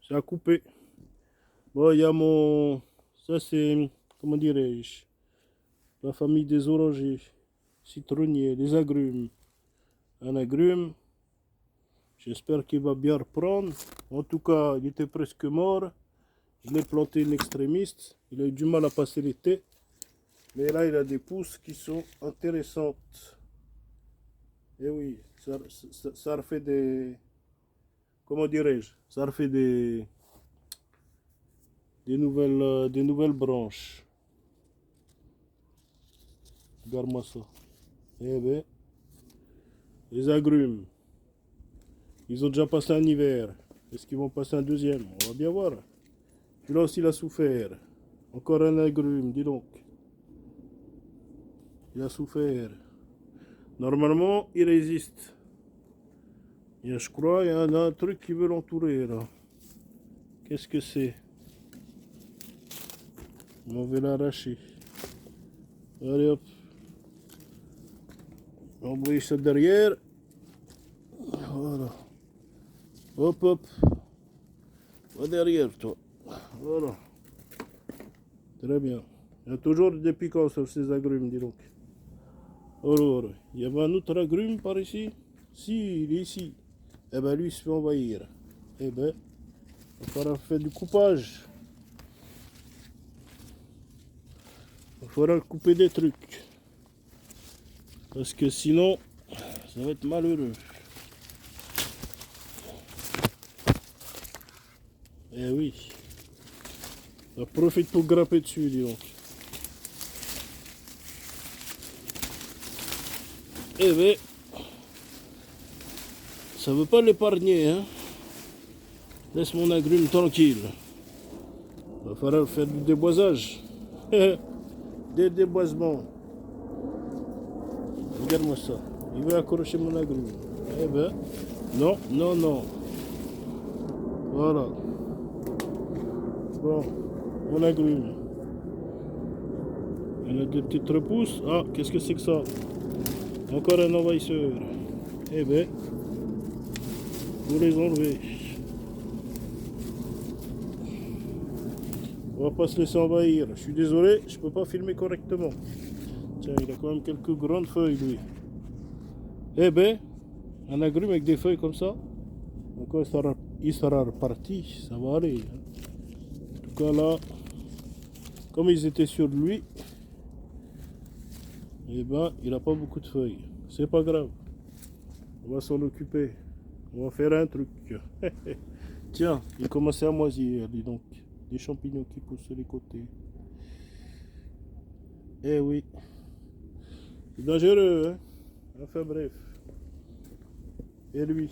c'est à couper. Bon, il y a mon... Ça, c'est... Comment dirais-je? La famille des orangers, citronniers, les agrumes. Un agrume, j'espère qu'il va bien reprendre. En tout cas, il était presque mort. Je l'ai planté in extrémiste. Il a eu du mal à passer l'été. Mais là, il a des pousses qui sont intéressantes. Et oui, ça refait des... Comment dirais-je? Ça refait des nouvelles branches. Regarde-moi ça. Eh ben, les agrumes. Ils ont déjà passé un hiver. Est-ce qu'ils vont passer un deuxième? On va bien voir. Celui-là aussi, il a souffert. Encore un agrume, dis donc. Il a souffert. Normalement, il résiste. Je crois, il y a un truc qui veut l'entourer là. Qu'est-ce que c'est? On va l'arracher. Allez hop. On bouge ça derrière. Voilà. Hop hop. Va derrière toi. Voilà. Très bien. Il y a toujours des piquants sur ces agrumes, dis donc. Alors, il y avait un autre agrume par ici? Si, il est ici. Eh ben lui, il se fait envahir. Eh ben, il va falloir faire du coupage. Il va falloir couper des trucs. Parce que sinon, ça va être malheureux. Eh oui. Ça profite pour grimper dessus, dis donc. Eh ben, ça veut pas l'épargner, hein. Laisse mon agrume tranquille. Il va falloir faire du déboisage. Des déboisements. Regarde-moi ça. Il veut accrocher mon agrume. Eh ben, non, non, non. Voilà. Bon, mon agrume. Il y en a des petites repousses. Ah, qu'est-ce que c'est que ça? Encore un envahisseur. Eh ben, vous les enlevez. On va pas se laisser envahir. Je suis désolé, je peux pas filmer correctement. Tiens, il a quand même quelques grandes feuilles, lui. Eh ben, un agrume avec des feuilles comme ça. Donc il sera reparti, ça va aller. En tout cas là, comme ils étaient sûrs de lui, eh ben, il n'a pas beaucoup de feuilles. C'est pas grave. On va s'en occuper. On va faire un truc. Tiens, il commençait à moisir, dis donc. Des champignons qui poussent sur les côtés. Eh oui. C'est dangereux, hein. Enfin bref. Et lui,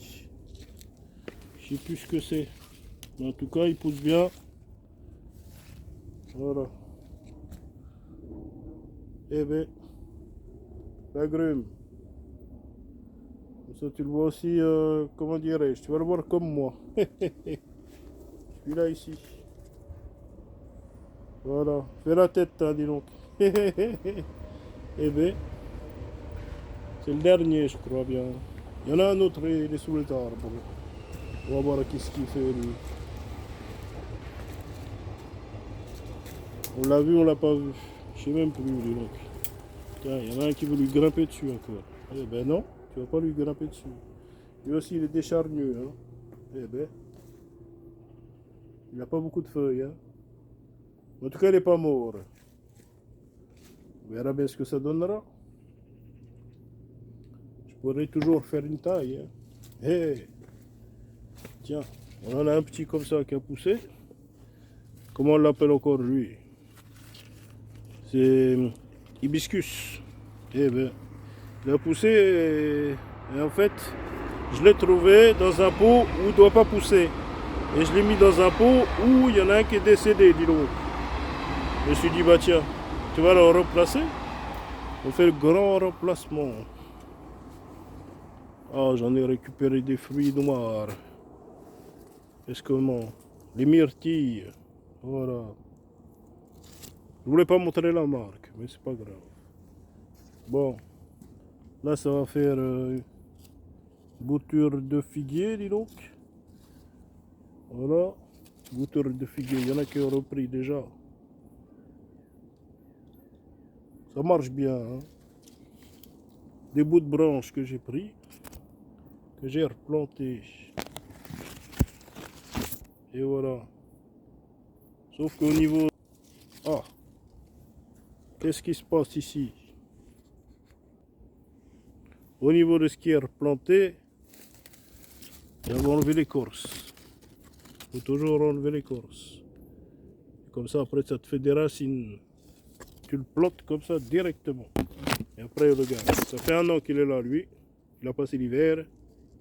je sais plus ce que c'est. Mais en tout cas, il pousse bien. Voilà. Eh ben, l'agrume. Comme ça, tu le vois aussi, comment dirais-je, tu vas le voir comme moi. Celui-là ici. Voilà. Fais la tête, hein, dis donc. Eh ben, c'est le dernier, je crois bien. Il y en a un autre, il est sous les arbres. On va voir qu'est-ce qu'il fait, lui. On l'a vu, on l'a pas vu. Je sais même plus, dis donc. Tiens, il y en a un qui veut lui grimper dessus encore. Eh ben non, tu vas pas lui grimper dessus. Lui aussi, il est déchargneux, hein. Eh ben, il n'a pas beaucoup de feuilles, hein. En tout cas, il n'est pas mort. On verra bien ce que ça donnera. Je pourrais toujours faire une taille, hein. Eh, tiens, on en a un petit comme ça qui a poussé. Comment on l'appelle encore lui? C'est hibiscus. Eh ben, il a poussé et en fait, je l'ai trouvé dans un pot où il ne doit pas pousser. Et je l'ai mis dans un pot où il y en a un qui est décédé, dis donc. Je me suis dit, bah tiens, tu vas le remplacer? On fait le grand remplacement. Ah, j'en ai récupéré des fruits noirs. Qu'est-ce comment? Les myrtilles. Voilà. Je voulais pas montrer la marque, mais c'est pas grave. Bon, là ça va faire bouture de figuier, dis donc. Voilà. Goûteur de figuier, il y en a qui ont repris déjà. Ça marche bien. Hein. Des bouts de branches que j'ai pris, que j'ai replantés. Et voilà. Sauf qu'au niveau... Ah, qu'est-ce qui se passe ici? Au niveau de ce qui est replanté, j'avais enlevé l'écorce. Il faut toujours enlever l'écorce. Comme ça, après, ça te fait des racines. Tu le plantes comme ça directement. Et après, regarde. Ça fait 1 an qu'il est là, lui. Il a passé l'hiver.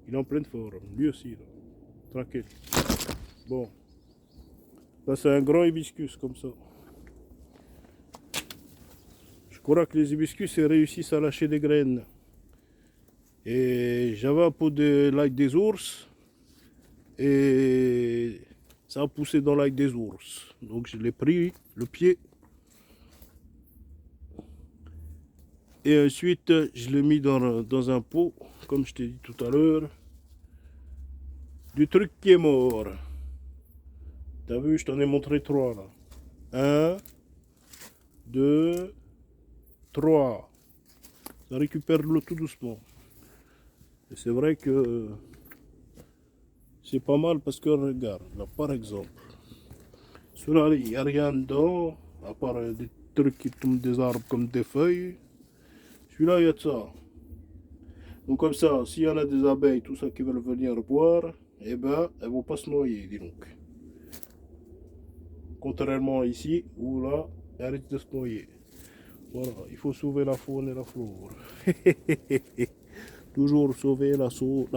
Il est en pleine forme. Lui aussi, là. Tranquille. Bon. Là, c'est un grand hibiscus, comme ça. Je crois que les hibiscus, ils réussissent à lâcher des graines. Et j'avais un pot de l'ail des ours. Et ça a poussé dans l'ail des ours. Donc je l'ai pris, le pied. Et ensuite, je l'ai mis dans un pot, comme je t'ai dit tout à l'heure. Du truc qui est mort. T'as vu, je t'en ai montré 3 là. 1, 2, 3. Ça récupère l'eau tout doucement. Et c'est vrai que c'est pas mal parce que regarde, là par exemple, celui-là il n'y a rien dedans, à part des trucs qui tombent des arbres comme des feuilles. Celui-là il y a de ça. Donc comme ça, s'il y en a des abeilles, tout ça qui veulent venir boire, eh ben elles vont pas se noyer, dis donc. Contrairement ici, où là, elles risquent de se noyer. Voilà, il faut sauver la faune et la flore. Toujours sauver la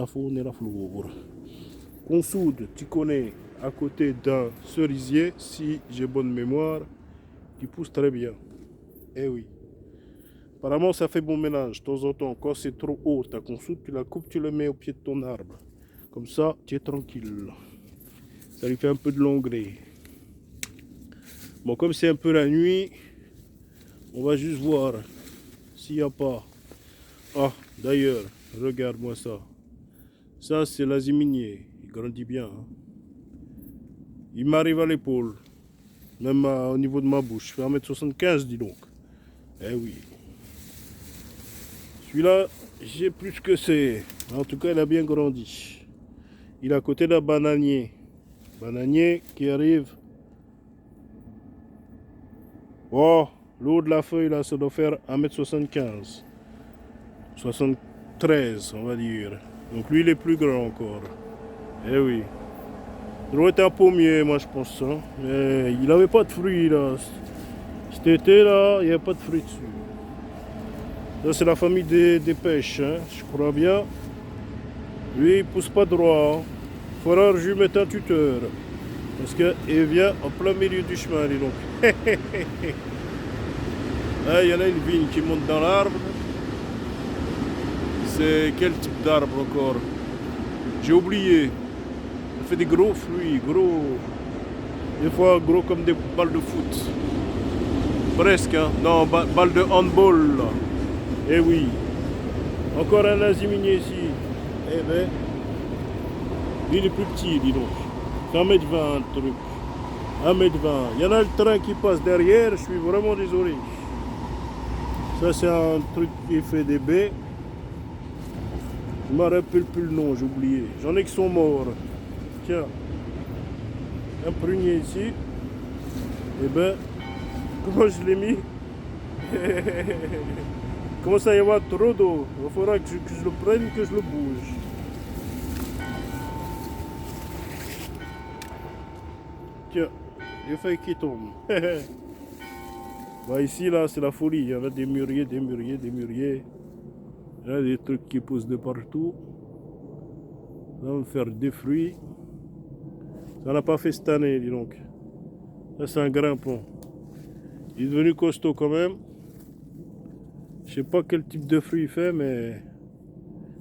faune et la flore. Consoude, tu connais, à côté d'un cerisier, si j'ai bonne mémoire, qui pousse très bien. Eh oui. Apparemment, ça fait bon ménage. De temps en temps, quand c'est trop haut, ta consoude, tu la coupes, tu le mets au pied de ton arbre. Comme ça, tu es tranquille. Ça lui fait un peu de l'engrais. Bon, comme c'est un peu la nuit, on va juste voir s'il n'y a pas. Ah, d'ailleurs, regarde-moi ça. Ça, c'est l'aziminier. Il grandit bien. Hein. Il m'arrive à l'épaule. Même au niveau de ma bouche. Je fais 1m75, dis donc. Eh oui. Celui-là, j'ai plus que c'est. En tout cas, il a bien grandi. Il est à côté d'un bananier. Bananier qui arrive. Oh, l'eau de la feuille, là, ça doit faire 1m75. 73, on va dire. Donc lui, il est plus grand encore. Eh oui. Il doit être un pommier, moi, je pense. Hein. Mais il n'avait pas de fruits, là. Cet été, là, il n'y avait pas de fruits dessus. Ça, c'est la famille des pêches, hein, je crois bien. Lui, il pousse pas droit. Il faudra que je lui mette un tuteur. Parce qu'il vient en plein milieu du chemin, dis donc. Ah, il y en a une vigne qui monte dans l'arbre. C'est quel type d'arbre encore? J'ai oublié. Elle fait des gros fruits, gros. Des fois gros comme des balles de foot. Presque, hein. Non, balles de handball, là. Eh oui. Encore un aziminier ici. Eh ben. Il est plus petit, dis donc. C'est 1m20 le truc. 1m20. Il y en a le train qui passe derrière, je suis vraiment désolé. Ça c'est un truc qui fait des baies. Je ne me rappelle plus le nom, j'ai oublié. J'en ai qui sont morts. Tiens. Un prunier ici. Eh ben, comment je l'ai mis? Commence à y avoir trop d'eau. Il faudra que je le prenne, que je le bouge. Tiens, les feuilles qui tombent. Bah ici, là, c'est la folie. Il y en a des mûriers, des mûriers, des mûriers. Il y a des trucs qui poussent de partout. Ça va me faire des fruits. Ça n'a pas fait cette année, dis donc. Ça, c'est un grimpon. Il est devenu costaud quand même. Je sais pas quel type de fruit il fait, mais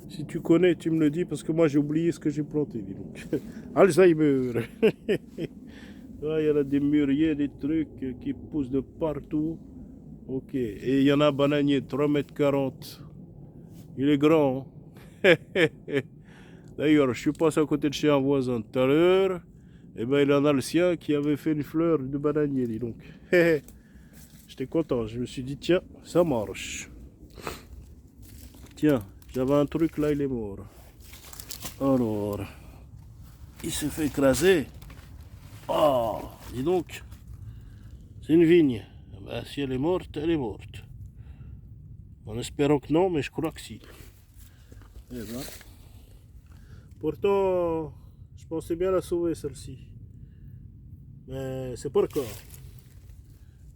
si tu connais, tu me le dis, parce que moi j'ai oublié ce que j'ai planté, dis donc. Alzheimer. Il y en a des mûriers, des trucs qui poussent de partout. Ok. Et il y en a un bananier, 3,40 m. Il est grand. Hein. D'ailleurs, je suis passé à côté de chez un voisin tout à l'heure. Et ben il en a le sien qui avait fait une fleur de bananier, dis donc. J'étais content, je me suis dit tiens, ça marche. Tiens, j'avais un truc là, il est mort. Alors, il s'est fait écraser. Oh, dis donc, c'est une vigne. Ben, si elle est morte, elle est morte. En espérant que non, mais je crois que si. Eh ben. Pourtant, je pensais bien la sauver celle-ci. Mais c'est pas le cas.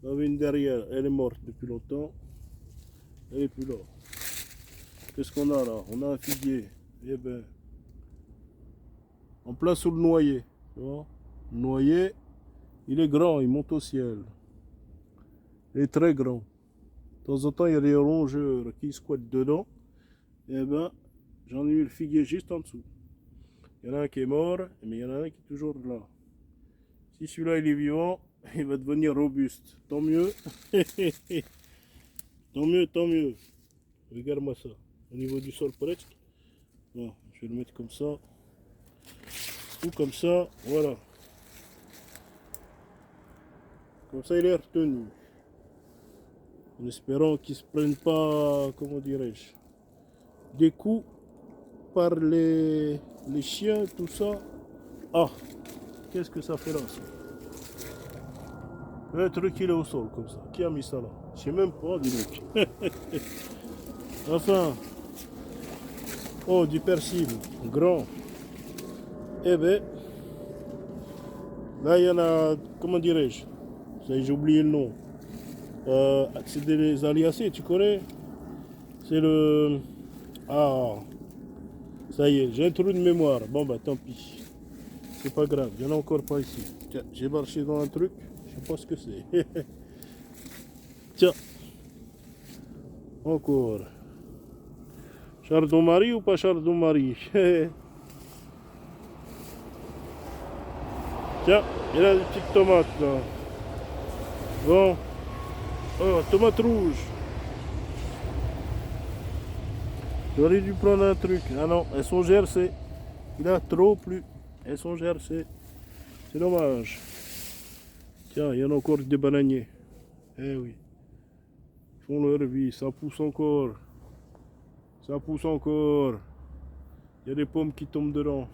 La vigne derrière, elle est morte depuis longtemps. Elle est plus là. Qu'est-ce qu'on a là? On a un figuier. Eh ben, en plein sous le noyer. Tu vois? Le noyer, il est grand, il monte au ciel. Il est très grand. De temps en temps, il y a des rongeurs qui squattent dedans. Eh ben, j'en ai eu le figuier juste en dessous. Il y en a un qui est mort, mais il y en a un qui est toujours là. Si celui-là il est vivant, il va devenir robuste. Tant mieux. Tant mieux, tant mieux. Regarde-moi ça. Au niveau du sol presque. Bon, je vais le mettre comme ça. Ou comme ça. Voilà. Comme ça il est retenu. En espérant qu'il ne se prenne pas, comment dirais-je, des coups par les chiens, tout ça. Ah, qu'est-ce que ça fait là ça? Le truc il est au sol comme ça. Qui a mis ça là? Je sais même pas, dis donc. Enfin. Oh, du persil. Grand. Eh ben. Là il y en a. Comment dirais-je? J'ai oublié le nom. C'est des aliacées, tu connais? C'est le. Ah. Ça y est, j'ai un trou de mémoire. Bon bah tant pis. C'est pas grave, il y en a encore pas ici. Tiens, j'ai marché dans un truc. Je sais pas ce que c'est. Tiens. Encore. Chardon-Marie ou pas Chardon-Marie? Tiens, il y a des petites tomates là. Bon. Oh, tomate rouge. J'aurais dû prendre un truc. Ah non, elles sont gercées. Il a trop plu. Elles sont gercées. C'est dommage. Tiens, il y en a encore des bananiers. Eh oui. Ils font leur vie. Ça pousse encore. Ça pousse encore. Il y a des pommes qui tombent dedans.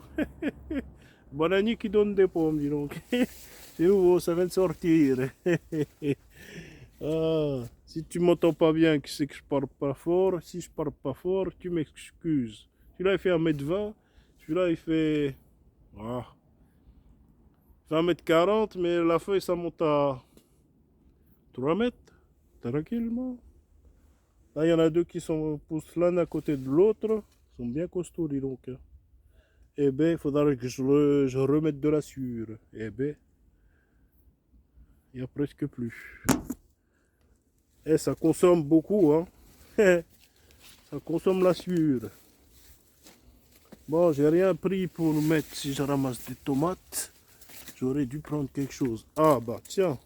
Bananier qui donne des pommes, dis donc. C'est nouveau, ça vient de sortir. Ah, si tu m'entends pas bien, c'est que je parle pas fort. Si je parle pas fort, tu m'excuses. Celui-là, il fait 1,20 m. Celui-là, il fait... Ah, il fait 1,40 m, mais la feuille, ça monte à 3 mètres. Tranquillement. Là, il y en a deux qui sont poussent l'un à côté de l'autre. Ils sont bien costauds, dis donc. Eh ben, il faudra que je remette de la sueur. Eh ben, il n'y a presque plus. Eh, ça consomme beaucoup, hein. Ça consomme la sueur. Bon, j'ai rien pris pour mettre si je ramasse des tomates. J'aurais dû prendre quelque chose. Ah bah tiens,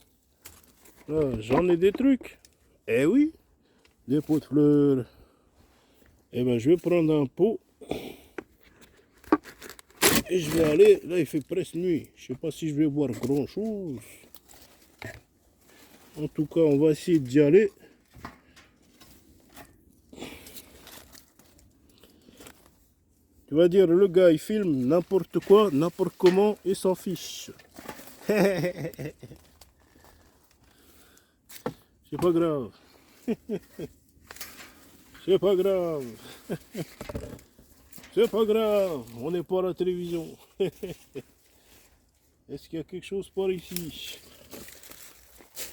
là, j'en ai des trucs. Eh oui, des pots de fleurs. Eh ben, je vais prendre un pot. Et je vais aller, là il fait presque nuit. Je sais pas si je vais voir grand chose. En tout cas, on va essayer d'y aller. Tu vas dire, le gars il filme n'importe quoi, n'importe comment, et s'en fiche. C'est pas grave. C'est pas grave. C'est pas grave. On n'est pas à la télévision. Est-ce qu'il y a quelque chose par ici?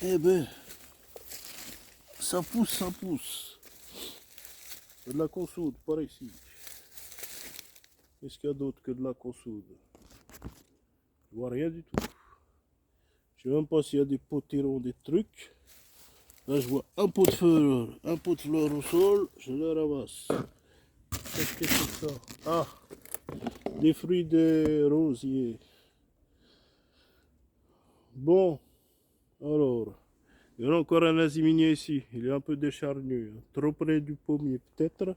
Eh ben, ça pousse, ça pousse. Il y a de la consoude par ici. Qu'est-ce qu'il y a d'autre que de la consoude? Je vois rien du tout. Je sais même pas s'il y a des potirons, des trucs. Là, je vois un pot de fleurs au sol. Je le ramasse. Qu'est-ce que c'est que ça? Ah, des fruits de rosier. Bon, alors, il y en a encore un asiminier ici. Il est un peu décharnu. Trop près du pommier, peut-être.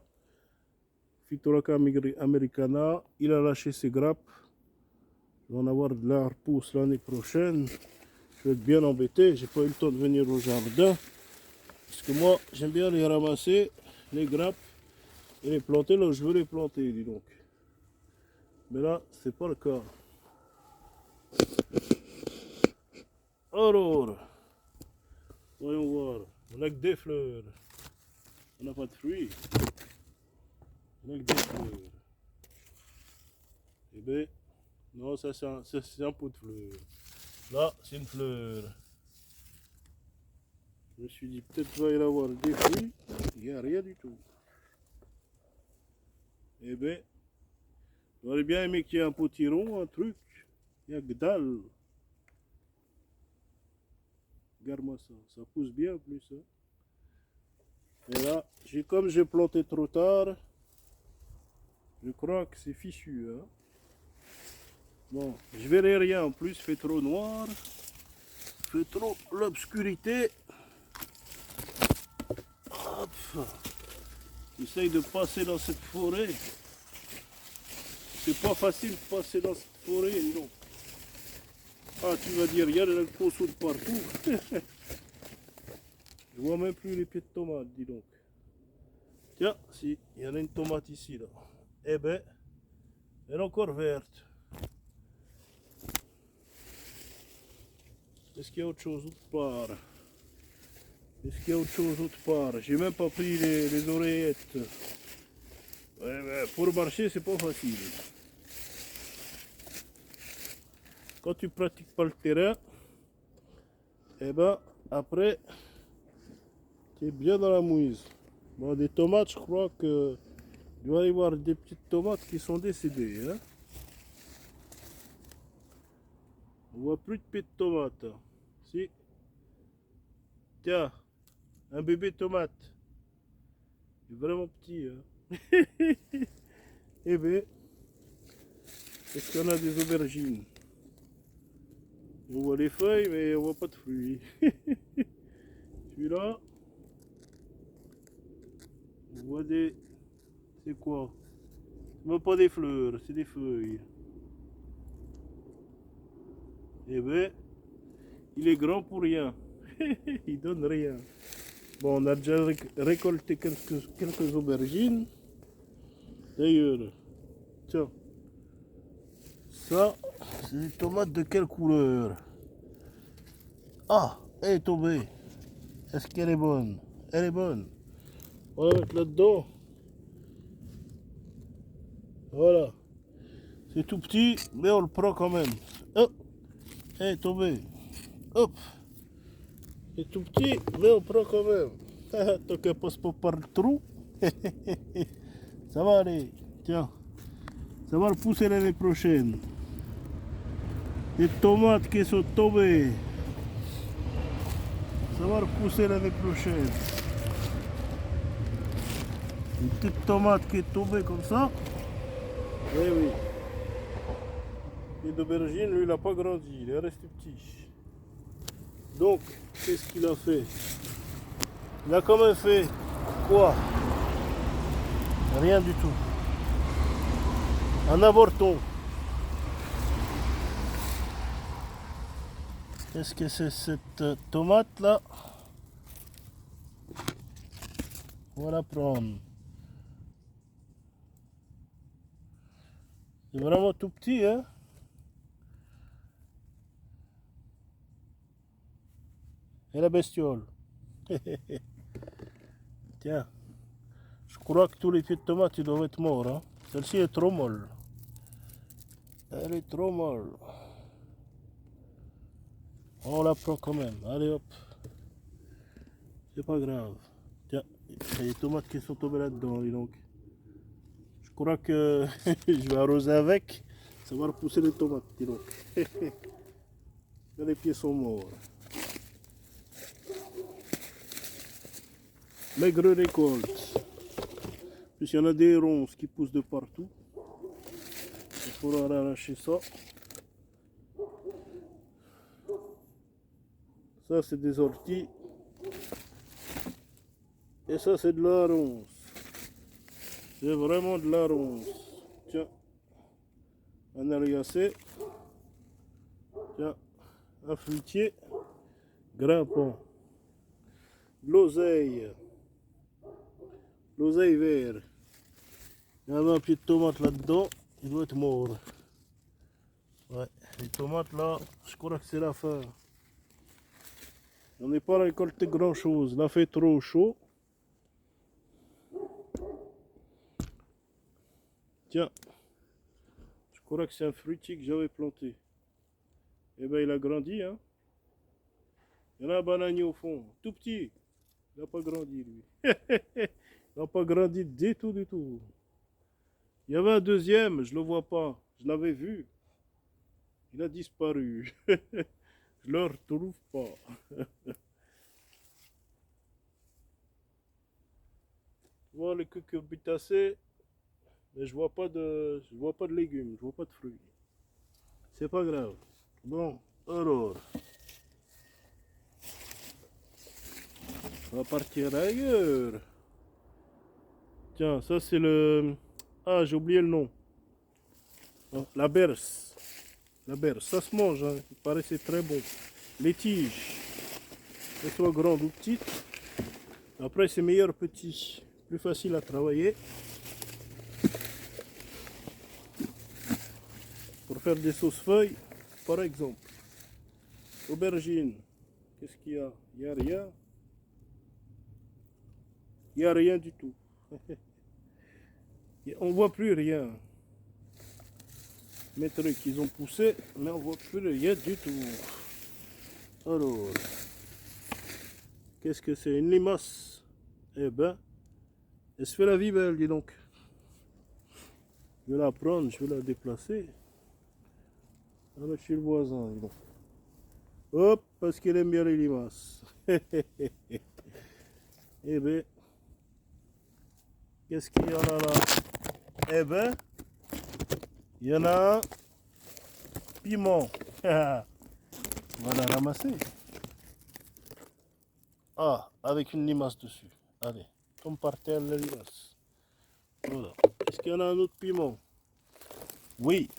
Phytolacca americana. Il a lâché ses grappes. Je vais en avoir de la repousse l'année prochaine. Je vais être bien embêté. J'ai pas eu le temps de venir au jardin. Parce que moi, j'aime bien les ramasser, les grappes, et les planter là où je veux les planter, dis donc. Mais là, c'est pas le cas. Alors, voyons voir. On a que des fleurs. On n'a pas de fruits. On a que des fleurs. Eh bien, non, ça c'est un pot de fleurs. Là, c'est une fleur. Je me suis dit peut-être qu'il va y avoir des fruits. Il n'y a rien du tout. Eh bien, j'aurais bien aimé qu'il y ait un potiron, un truc. Il n'y a que dalle. Regarde-moi ça. Ça pousse bien en plus. Hein. Et là, comme j'ai planté trop tard, je crois que c'est fichu. Hein. Bon, je verrai rien en plus, il fait trop noir. Il fait trop l'obscurité. Hop. J'essaye de passer dans cette forêt. C'est pas facile de passer dans cette forêt, dis donc. Ah, tu vas dire, il y a de la conso de partout. Je vois même plus les pieds de tomates, dis donc. Tiens, si, il y en a une tomate ici, là. Eh ben, elle est encore verte. Est-ce qu'il y a autre chose autre part? Est-ce qu'il y a autre chose autre part? J'ai même pas pris les oreillettes. Ouais, ben, pour marcher, c'est pas facile. Quand tu pratiques pas le terrain, eh ben, après, tu es bien dans la mouise. Bon, des tomates, je crois que il doit y avoir des petites tomates qui sont décédées. Hein? On voit plus de pieds de tomates. Hein. Si. Tiens, un bébé tomate. Il est vraiment petit. Hein? Eh bien, est-ce qu'il y en a des aubergines? On voit les feuilles, mais on voit pas de fruits. Celui-là, on voit des... C'est quoi? C'est même pas des fleurs, c'est des feuilles. Eh bien, il est grand pour rien. Il donne rien. Bon, on a déjà récolté quelques aubergines. D'ailleurs, tiens, ça, c'est des tomates de quelle couleur? Ah, elle est tombée. Est-ce qu'elle est bonne? Elle est bonne. On va la mettre là-dedans. Voilà. C'est tout petit, mais on le prend quand même. Hop, elle est tombée. Hop. C'est tout petit, mais on prend quand même. Tant qu'elle passe pas par le trou. Ça va aller. Tiens. Ça va le pousser l'année prochaine. Les tomates qui sont tombées. Ça va le pousser l'année prochaine. Une petite tomate qui est tombée comme ça. Oui, oui. Et d'aubergine, lui, il n'a pas grandi. Il est resté petit. Donc, qu'est-ce qu'il a fait? Il a quand même fait quoi? Rien du tout. Un avorton. Qu'est-ce que c'est cette tomate là? On va la prendre. C'est vraiment tout petit, hein? Et la bestiole. Tiens, je crois que tous les pieds de tomates ils doivent être morts. Hein? Celle-ci est trop molle. Elle est trop molle. On la prend quand même. Allez hop. C'est pas grave. Tiens, il y a des tomates qui sont tombées là-dedans. Donc, je crois que je vais arroser avec. Ça va repousser les tomates. Dis donc. Les pieds sont morts. Maigre récolte. Puis il y en a des ronces qui poussent de partout. Il faudra arracher ça. Ça c'est des orties. Et ça c'est de la ronce. C'est vraiment de la ronce. Tiens. Un aliacé. un fruitier grimpant. L'oseille vert. Il y avait un pied de tomate là-dedans, il doit être mort. Ouais, les tomates là, je crois que c'est la fin. On n'est pas récolté grand chose, il a fait trop chaud. Tiens, je crois que c'est un fruitier que j'avais planté. Eh ben il a grandi, hein. Il y en a un bananier au fond, tout petit. Il n'a pas grandi lui. Il n'a pas grandi du tout, du tout. Il y avait un deuxième, je le vois pas. Je l'avais vu. Il a disparu. Je le retrouve pas. Tu vois les cucurbitacées, mais je vois pas de légumes, je vois pas de fruits. C'est pas grave. Bon, alors, on va partir ailleurs. Tiens, ça c'est le... Ah, j'ai oublié le nom. Oh, la berce. La berce, ça se mange, hein. Il paraît que c'est très bon. Les tiges, qu'elles soient grandes ou petites. Après, c'est meilleur petit, plus facile à travailler. Pour faire des sauces feuilles, par exemple. Aubergine, qu'est-ce qu'il y a? Il n'y a rien. Il n'y a rien du tout. On voit plus rien. Mes trucs, ils ont poussé, mais on voit plus rien du tout. Alors, qu'est-ce que c'est? Une limace. Eh ben, elle se fait la vie belle, dis donc. Je vais la prendre, je vais la déplacer. On va mettre chez le voisin, dis donc. Hop, parce qu'elle aime bien les limaces. Eh ben, qu'est-ce qu'il y en a là? Eh ben, il y en a un piment. On va la ramasser. Ah, avec une limace dessus. Allez, tombe par terre la limace. Voilà. Est-ce qu'il y en a un autre piment? Oui,